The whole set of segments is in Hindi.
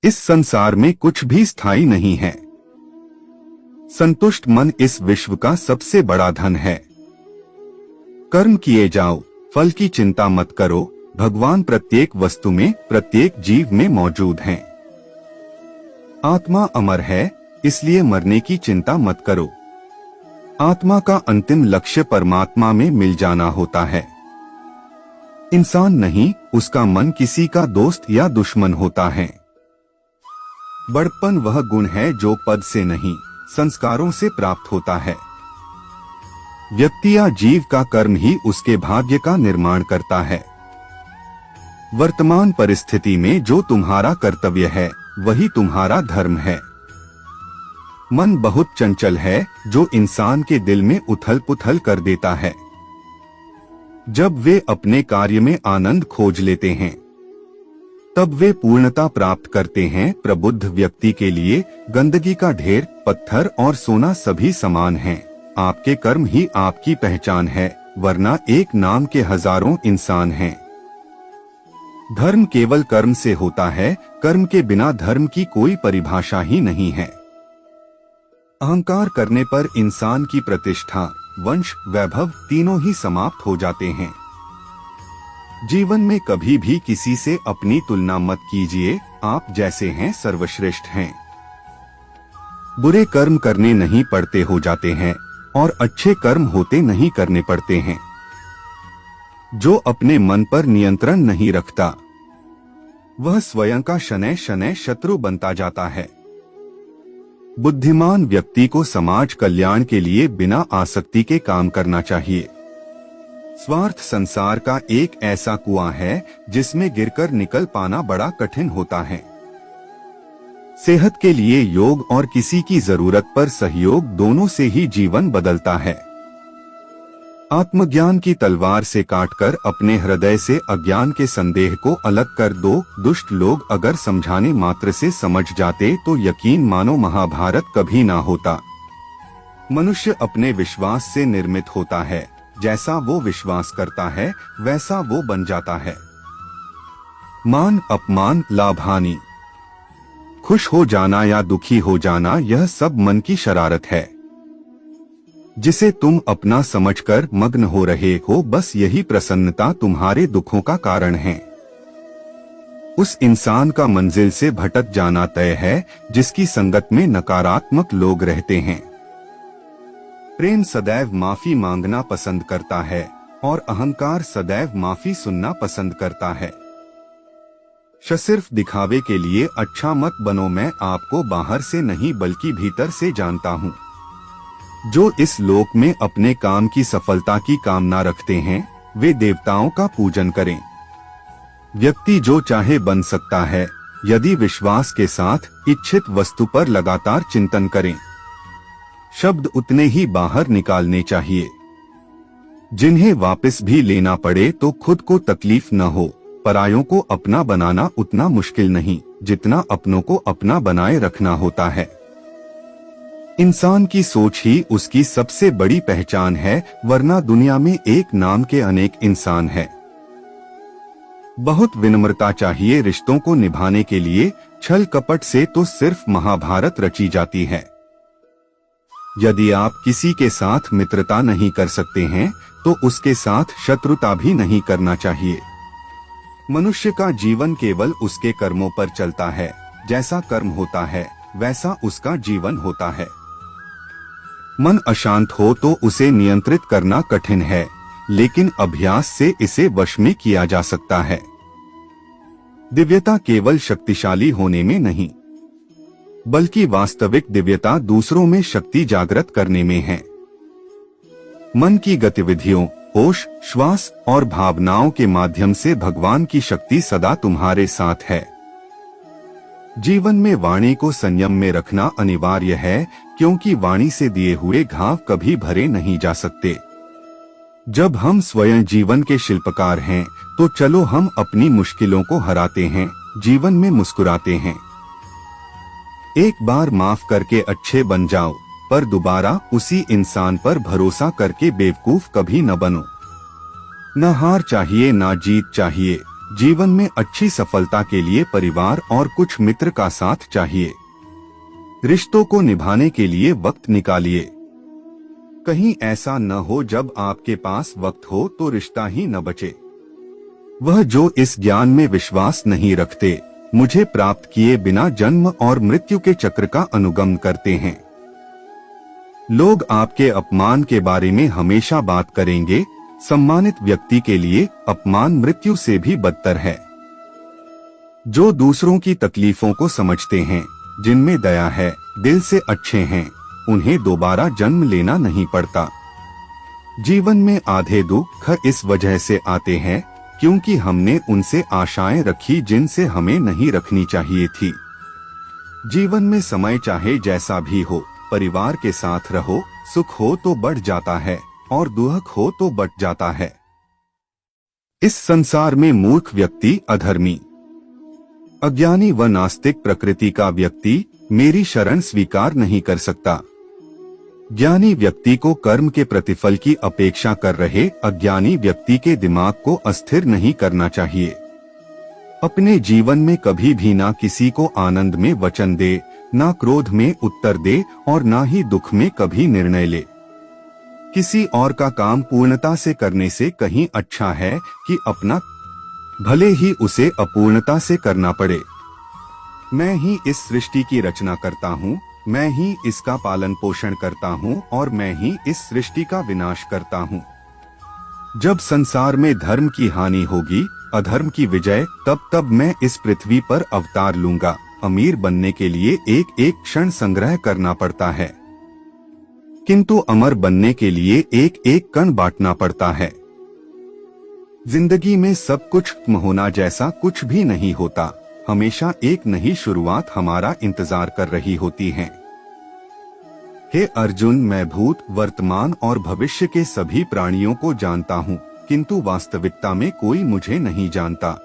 इस संसार में कुछ भी स्थायी नहीं है। संतुष्ट मन इस विश्व का सबसे बड़ा धन है। कर्म किए जाओ, फल की चिंता मत करो। भगवान प्रत्येक वस्तु में, प्रत्येक जीव में मौजूद हैं। आत्मा अमर है, इसलिए मरने की चिंता मत करो। आत्मा का अंतिम लक्ष्य परमात्मा में मिल जाना होता है। इंसान नहीं, उसका मन किसी का दोस्त या दुश्मन होता है। बड़प्पन वह गुण है जो पद से नहीं, संस्कारों से प्राप्त होता है। व्यक्ति या जीव का कर्म ही उसके भाग्य का निर्माण करता है। वर्तमान परिस्थिति में जो तुम्हारा कर्तव्य है वही तुम्हारा धर्म है। मन बहुत चंचल है, जो इंसान के दिल में उथल पुथल कर देता है। जब वे अपने कार्य में आनंद खोज लेते हैं तब वे पूर्णता प्राप्त करते हैं। प्रबुद्ध व्यक्ति के लिए गंदगी का ढेर, पत्थर और सोना सभी समान हैं। आपके कर्म ही आपकी पहचान है, वरना एक नाम के हजारों इंसान हैं। धर्म केवल कर्म से होता है, कर्म के बिना धर्म की कोई परिभाषा ही नहीं है। अहंकार करने पर इंसान की प्रतिष्ठा, वंश, वैभव तीनों ही समाप्त हो जाते हैं। जीवन में कभी भी किसी से अपनी तुलना मत कीजिए। आप जैसे हैं सर्वश्रेष्ठ हैं। बुरे कर्म करने नहीं पड़ते हो जाते हैं और अच्छे कर्म होते नहीं करने पड़ते हैं। जो अपने मन पर नियंत्रण नहीं रखता वह स्वयं का शनै शनै शत्रु बनता जाता है। बुद्धिमान व्यक्ति को समाज कल्याण के लिए बिना आसक्ति के काम करना चाहिए। स्वार्थ संसार का एक ऐसा कुआं है जिसमें गिरकर निकल पाना बड़ा कठिन होता है। सेहत के लिए योग और किसी की जरूरत पर सहयोग, दोनों से ही जीवन बदलता है। आत्मज्ञान की तलवार से काटकर अपने हृदय से अज्ञान के संदेह को अलग कर दो। दुष्ट लोग अगर समझाने मात्र से समझ जाते तो यकीन मानो महाभारत कभी ना होता। मनुष्य अपने विश्वास से निर्मित होता है। जैसा वो विश्वास करता है वैसा वो बन जाता है। मान अपमान, लाभ हानि, खुश हो जाना या दुखी हो जाना, यह सब मन की शरारत है जिसे तुम अपना समझकर मग्न हो रहे हो। बस यही प्रसन्नता तुम्हारे दुखों का कारण है। उस इंसान का मंजिल से भटक जाना तय है जिसकी संगत में नकारात्मक लोग रहते हैं। प्रेम सदैव माफी मांगना पसंद करता है और अहंकार सदैव माफी सुनना पसंद करता है। सिर्फ दिखावे के लिए अच्छा मत बनो। मैं आपको बाहर से नहीं बल्कि भीतर से जानता हूँ। जो इस लोक में अपने काम की सफलता की कामना रखते हैं वे देवताओं का पूजन करें। व्यक्ति जो चाहे बन सकता है यदि विश्वास के साथ इच्छित वस्तु पर लगातार चिंतन करें। शब्द उतने ही बाहर निकालने चाहिए जिन्हें वापस भी लेना पड़े तो खुद को तकलीफ न हो। परायों को अपना बनाना उतना मुश्किल नहीं जितना अपनों को अपना बनाए रखना होता है। इंसान की सोच ही उसकी सबसे बड़ी पहचान है, वरना दुनिया में एक नाम के अनेक इंसान हैं। बहुत विनम्रता चाहिए रिश्तों को निभाने के लिए। छल कपट से तो सिर्फ महाभारत रची जाती है। यदि आप किसी के साथ मित्रता नहीं कर सकते हैं तो उसके साथ शत्रुता भी नहीं करना चाहिए। मनुष्य का जीवन केवल उसके कर्मों पर चलता है। जैसा कर्म होता है वैसा उसका जीवन होता है। मन अशांत हो तो उसे नियंत्रित करना कठिन है, लेकिन अभ्यास से इसे वश में किया जा सकता है। दिव्यता केवल शक्तिशाली होने में नहीं बल्कि वास्तविक दिव्यता दूसरों में शक्ति जागृत करने में है। मन की गतिविधियों, होश, श्वास और भावनाओं के माध्यम से भगवान की शक्ति सदा तुम्हारे साथ है। जीवन में वाणी को संयम में रखना अनिवार्य है, क्योंकि वाणी से दिए हुए घाव कभी भरे नहीं जा सकते। जब हम स्वयं जीवन के शिल्पकार हैं तो चलो हम अपनी मुश्किलों को हराते हैं, जीवन में मुस्कुराते हैं। एक बार माफ करके अच्छे बन जाओ, पर दोबारा उसी इंसान पर भरोसा करके बेवकूफ कभी न बनो। न हार चाहिए ना जीत चाहिए, जीवन में अच्छी सफलता के लिए परिवार और कुछ मित्र का साथ चाहिए। रिश्तों को निभाने के लिए वक्त निकालिए। कहीं ऐसा न हो जब आपके पास वक्त हो तो रिश्ता ही न बचे। वह जो इस ज्ञान में विश्वास नहीं रखते, मुझे प्राप्त किए बिना जन्म और मृत्यु के चक्र का अनुगमन करते हैं। लोग आपके अपमान के बारे में हमेशा बात करेंगे। सम्मानित व्यक्ति के लिए अपमान मृत्यु से भी बदतर है। जो दूसरों की तकलीफों को समझते हैं, जिनमें दया है, दिल से अच्छे हैं, उन्हें दोबारा जन्म लेना नहीं पड़ता। जीवन में आधे दुख इस वजह से आते हैं क्योंकि हमने उनसे आशाएं रखी जिनसे हमें नहीं रखनी चाहिए थी। जीवन में समय चाहे जैसा भी हो, परिवार के साथ रहो। सुख हो तो बढ़ जाता है और दुख हो तो बट जाता है। इस संसार में मूर्ख व्यक्ति, अधर्मी, अज्ञानी व नास्तिक प्रकृति का व्यक्ति मेरी शरण स्वीकार नहीं कर सकता। ज्ञानी व्यक्ति को कर्म के प्रतिफल की अपेक्षा कर रहे अज्ञानी व्यक्ति के दिमाग को अस्थिर नहीं करना चाहिए। अपने जीवन में कभी भी ना किसी को आनंद में वचन दे, ना क्रोध में उत्तर दे और ना ही दुख में कभी निर्णय ले। किसी और का काम पूर्णता से करने से कहीं अच्छा है कि अपना, भले ही उसे अपूर्णता से करना पड़े। मैं ही इस सृष्टि की रचना करता हूँ, मैं ही इसका पालन पोषण करता हूँ और मैं ही इस सृष्टि का विनाश करता हूँ। जब संसार में धर्म की हानि होगी, अधर्म की विजय, तब मैं इस पृथ्वी पर अवतार लूंगा। अमीर बनने के लिए एक एक क्षण संग्रह करना पड़ता है, किंतु अमर बनने के लिए एक एक कण बांटना पड़ता है। जिंदगी में सब कुछ होना जैसा कुछ भी नहीं होता। हमेशा एक नई शुरुआत हमारा इंतजार कर रही होती है। हे अर्जुन, मैं भूत, वर्तमान और भविष्य के सभी प्राणियों को जानता हूँ, किंतु वास्तविकता में कोई मुझे नहीं जानता।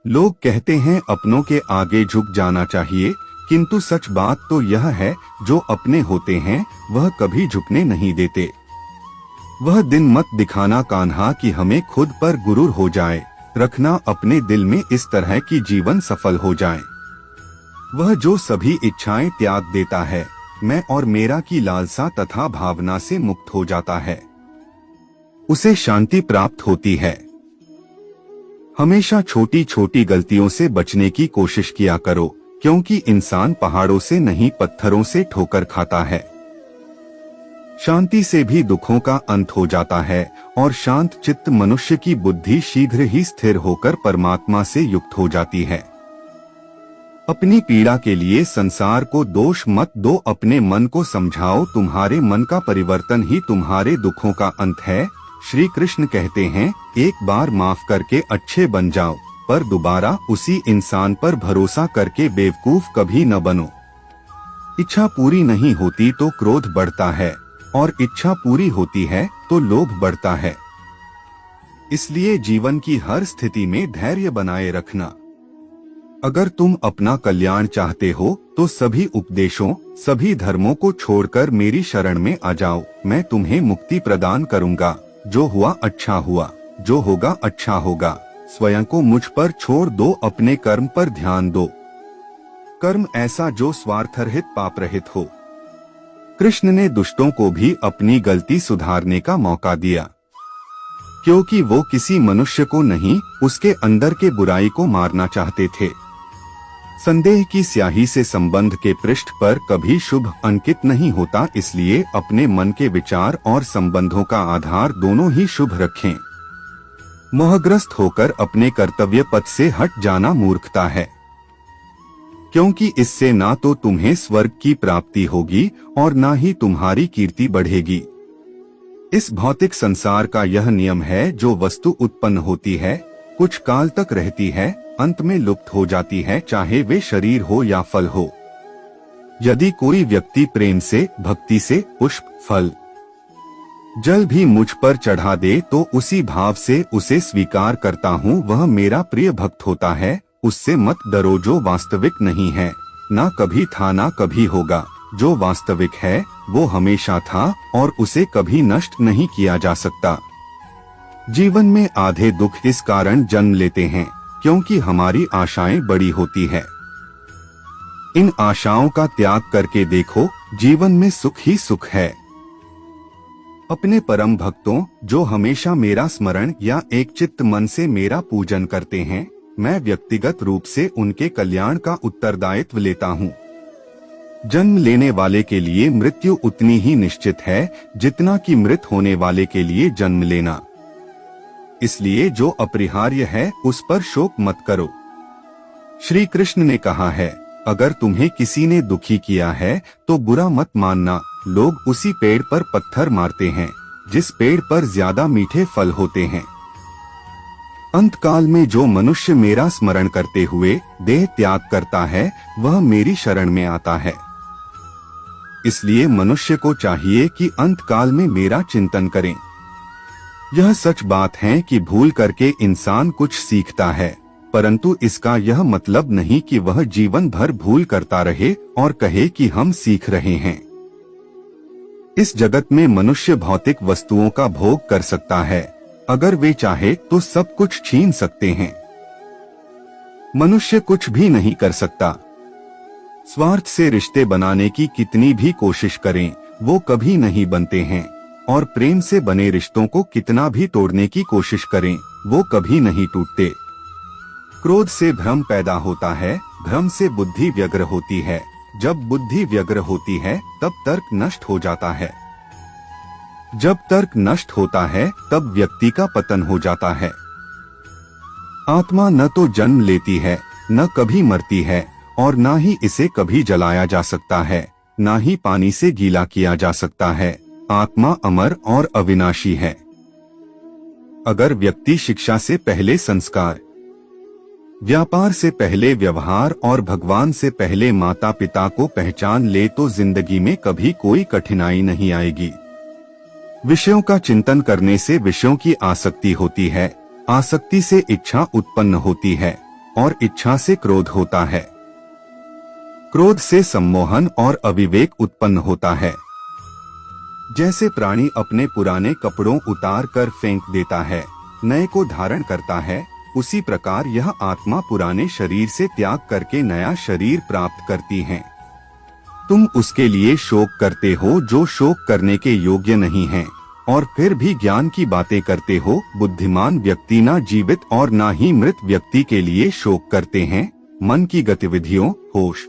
लोग कहते हैं अपनों के आगे झुक जाना चाहिए, किंतु सच बात तो यह है, जो अपने होते हैं वह कभी झुकने नहीं देते। वह दिन मत दिखाना कान्हा कि हमें खुद पर गुरूर हो जाए। रखना अपने दिल में इस तरह की जीवन सफल हो जाए। वह जो सभी इच्छाएं त्याग देता है, मैं और मेरा की लालसा तथा भावना से मुक्त हो जाता है, उसे शांति प्राप्त होती है। हमेशा छोटी छोटी गलतियों से बचने की कोशिश किया करो, क्योंकि इंसान पहाड़ों से नहीं पत्थरों से ठोकर खाता है। शांति से भी दुखों का अंत हो जाता है और शांत चित्त मनुष्य की बुद्धि शीघ्र ही स्थिर होकर परमात्मा से युक्त हो जाती है। अपनी पीड़ा के लिए संसार को दोष मत दो, अपने मन को समझाओ। तुम्हारे मन का परिवर्तन ही तुम्हारे दुखों का अंत है। श्री कृष्ण कहते हैं, एक बार माफ करके अच्छे बन जाओ, पर दोबारा उसी इंसान पर भरोसा करके बेवकूफ कभी न बनो। इच्छा पूरी नहीं होती तो क्रोध बढ़ता है और इच्छा पूरी होती है तो लोभ बढ़ता है। इसलिए जीवन की हर स्थिति में धैर्य बनाए रखना। अगर तुम अपना कल्याण चाहते हो तो सभी उपदेशों, सभी धर्मों को छोड़कर मेरी शरण में आ जाओ। मैं तुम्हें मुक्ति प्रदान करूंगा। जो हुआ अच्छा हुआ, जो होगा अच्छा होगा। स्वयं को मुझ पर छोड़ दो, अपने कर्म पर ध्यान दो। कर्म ऐसा जो स्वार्थरहित पाप रहित हो। कृष्ण ने दुष्टों को भी अपनी गलती सुधारने का मौका दिया, क्योंकि वो किसी मनुष्य को नहीं, उसके अंदर के बुराई को मारना चाहते थे। संदेह की स्याही से संबंध के पृष्ठ पर कभी शुभ अंकित नहीं होता, इसलिए अपने मन के विचार और संबंधों का आधार दोनों ही शुभ रखें। मोहग्रस्त होकर अपने कर्तव्य पथ से हट जाना मूर्खता है, क्योंकि इससे ना तो तुम्हें स्वर्ग की प्राप्ति होगी और ना ही तुम्हारी कीर्ति बढ़ेगी। इस भौतिक संसार का यह नियम है, जो वस्तु उत्पन्न होती है, कुछ काल तक रहती है, अंत में लुप्त हो जाती है, चाहे वे शरीर हो या फल हो। यदि कोई व्यक्ति प्रेम से, भक्ति से पुष्प, फल, जल भी मुझ पर चढ़ा दे तो उसी भाव से उसे स्वीकार करता हूँ, वह मेरा प्रिय भक्त होता है। उससे मत डरो जो वास्तविक नहीं है, ना कभी था ना कभी होगा। जो वास्तविक है वो हमेशा था और उसे कभी नष्ट नहीं किया जा सकता। जीवन में आधे दुख इस कारण जन्म लेते हैं क्योंकि हमारी आशाएं बड़ी होती है। इन आशाओं का त्याग करके देखो, जीवन में सुख ही सुख है। अपने परम भक्तों जो हमेशा मेरा स्मरण या एक चित्त मन से मेरा पूजन करते हैं, मैं व्यक्तिगत रूप से उनके कल्याण का उत्तरदायित्व लेता हूँ। जन्म लेने वाले के लिए मृत्यु उतनी ही निश्चित है जितना कि मृत होने वाले के लिए जन्म लेना। इसलिए जो अपरिहार्य है उस पर शोक मत करो। श्री कृष्ण ने कहा है, अगर तुम्हें किसी ने दुखी किया है तो बुरा मत मानना। लोग उसी पेड़ पर पत्थर मारते हैं जिस पेड़ पर ज्यादा मीठे फल होते हैं। अंतकाल में जो मनुष्य मेरा स्मरण करते हुए देह त्याग करता है वह मेरी शरण में आता है। इसलिए मनुष्य को चाहिए कि अंतकाल में मेरा चिंतन करें। यह सच बात है कि भूल करके इंसान कुछ सीखता है, परंतु इसका यह मतलब नहीं कि वह जीवन भर भूल करता रहे और कहे कि हम सीख रहे हैं। इस जगत में मनुष्य भौतिक वस्तुओं का भोग कर सकता है, अगर वे चाहे तो सब कुछ छीन सकते हैं। मनुष्य कुछ भी नहीं कर सकता। स्वार्थ से रिश्ते बनाने की कितनी भी कोशिश करें, वो कभी नहीं बनते हैं, और प्रेम से बने रिश्तों को कितना भी तोड़ने की कोशिश करें, वो कभी नहीं टूटते। क्रोध से भ्रम पैदा होता है, भ्रम से बुद्धि व्यग्र होती है, जब बुद्धि व्यग्र होती है तब तर्क नष्ट हो जाता है। जब तर्क नष्ट होता है तब व्यक्ति का पतन हो जाता है। आत्मा न तो जन्म लेती है, न कभी मरती है, और न ही इसे कभी जलाया जा सकता है, न ही पानी से गीला किया जा सकता है। आत्मा अमर और अविनाशी है। अगर व्यक्ति शिक्षा से पहले संस्कार, व्यापार से पहले व्यवहार और भगवान से पहले माता पिता को पहचान ले तो जिंदगी में कभी कोई कठिनाई नहीं आएगी। विषयों का चिंतन करने से विषयों की आसक्ति होती है, आसक्ति से इच्छा उत्पन्न होती है, और इच्छा से क्रोध होता है। क्रोध से सम्मोहन और अविवेक उत्पन्न होता है। जैसे प्राणी अपने पुराने कपड़ों उतार कर फेंक देता है, नए को धारण करता है, उसी प्रकार यह आत्मा पुराने शरीर से त्याग करके नया शरीर प्राप्त करती है। तुम उसके लिए शोक करते हो जो शोक करने के योग्य नहीं है, और फिर भी ज्ञान की बातें करते हो। बुद्धिमान व्यक्ति ना जीवित और ना ही मृत व्यक्ति के लिए शोक करते हैं। मन की गतिविधियों, होश,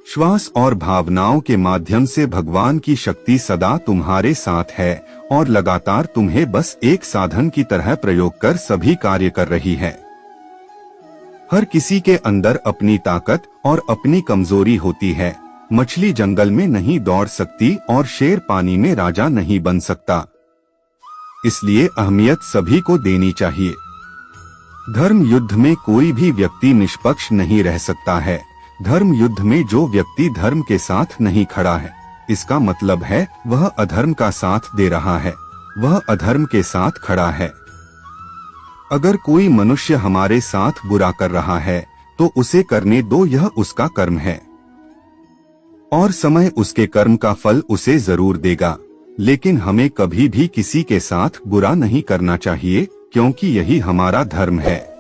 श्वास और भावनाओं के माध्यम से भगवान की शक्ति सदा तुम्हारे साथ है और लगातार तुम्हें बस एक साधन की तरह प्रयोग कर सभी कार्य कर रही है। हर किसी के अंदर अपनी ताकत और अपनी कमजोरी होती है। मछली जंगल में नहीं दौड़ सकती और शेर पानी में राजा नहीं बन सकता। इसलिए अहमियत सभी को देनी चाहिए। धर्म युद्ध में कोई भी व्यक्ति निष्पक्ष नहीं रह सकता है। धर्म युद्ध में जो व्यक्ति धर्म के साथ नहीं खड़ा है, इसका मतलब है वह अधर्म का साथ दे रहा है, वह अधर्म के साथ खड़ा है। अगर कोई मनुष्य हमारे साथ बुरा कर रहा है तो उसे करने दो, यह उसका कर्म है और समय उसके कर्म का फल उसे जरूर देगा। लेकिन हमें कभी भी किसी के साथ बुरा नहीं करना चाहिए, क्योंकि यही हमारा धर्म है।